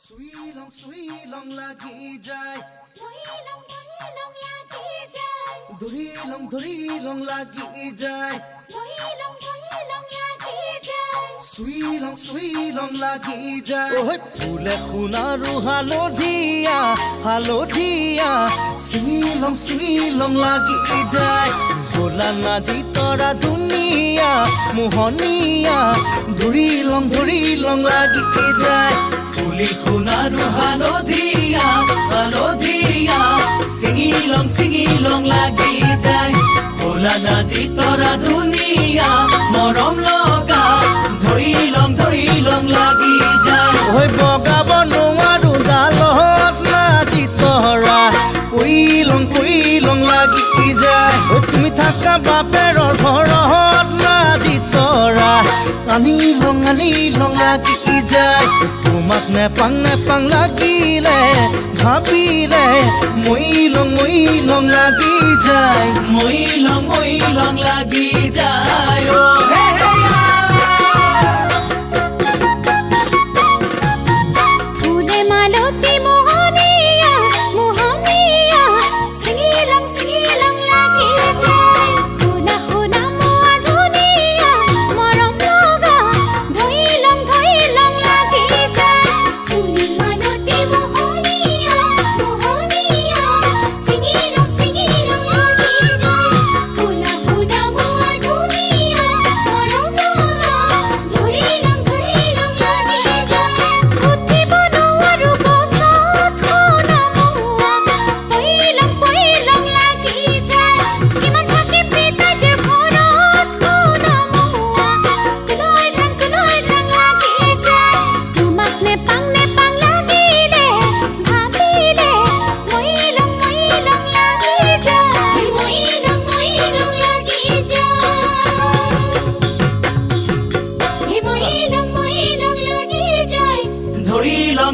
Suy lòng lagi jai Duri long lagi jai Suy long lagi jai Oh phule khunaru halodhiya Suy long lagi jai Hola na ji tora duniya mohoniya Duri long lagi jai Fuli khunaru halodhiya singilong lagi jai Hola na ji tora duniya morom loga ধৰিলং লাগি যায় ঐ বগাব নোৱাৰো ডালত না ji tora কৰিলং লাগি যায় ঐ তুমি থাকা বাপেৰৰ ঘৰত না ji tora আনিলং লাগি যায় তোমাক নেপাং লাগিলে ভাবিলে মইলং লাগি যায় মইলং লাগি যায় ও হে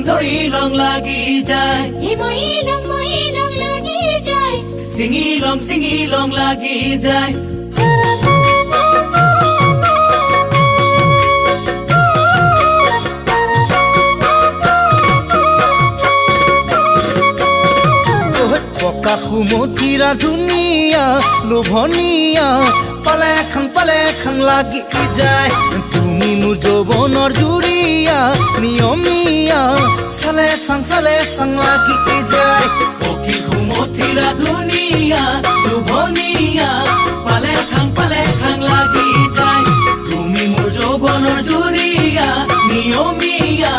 ধৰিলং লাগি যায় মইলং লাগি যায় ছিঙিলং লাগি যায় পকা সুমথিৰা ধুনীয়া লোভনীয়া পালে খাং লাগি যায় তুমি মোৰ যৌৱনৰ জুৰিয়া নিয়মীয়া চালে চাং লাগি যায় পকি সুমথিৰা ধুনীয়া লোভনীয়া পালে খাং লাগি যায় তুমি মোৰ যৌৱনৰ জুৰিয়া নিয়মীয়া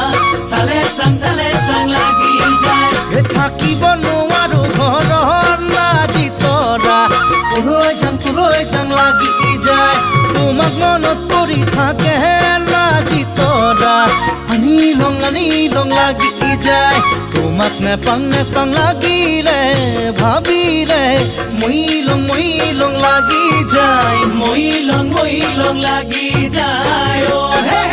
চালে চাং লাগি যায় থাকিব নোৱাৰো ঘৰত না ji tora লৈ যাম লাগি যায় তোমাক মনত পৰি থাকে না ji tora আনিলং লাগি যায় তোমাক নেপাং লাগিলে ভাবিলে মইলং লাগি যায় মইলং লাগি যায় ও হে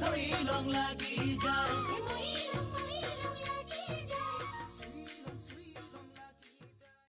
ধৰিলং লাগি যায়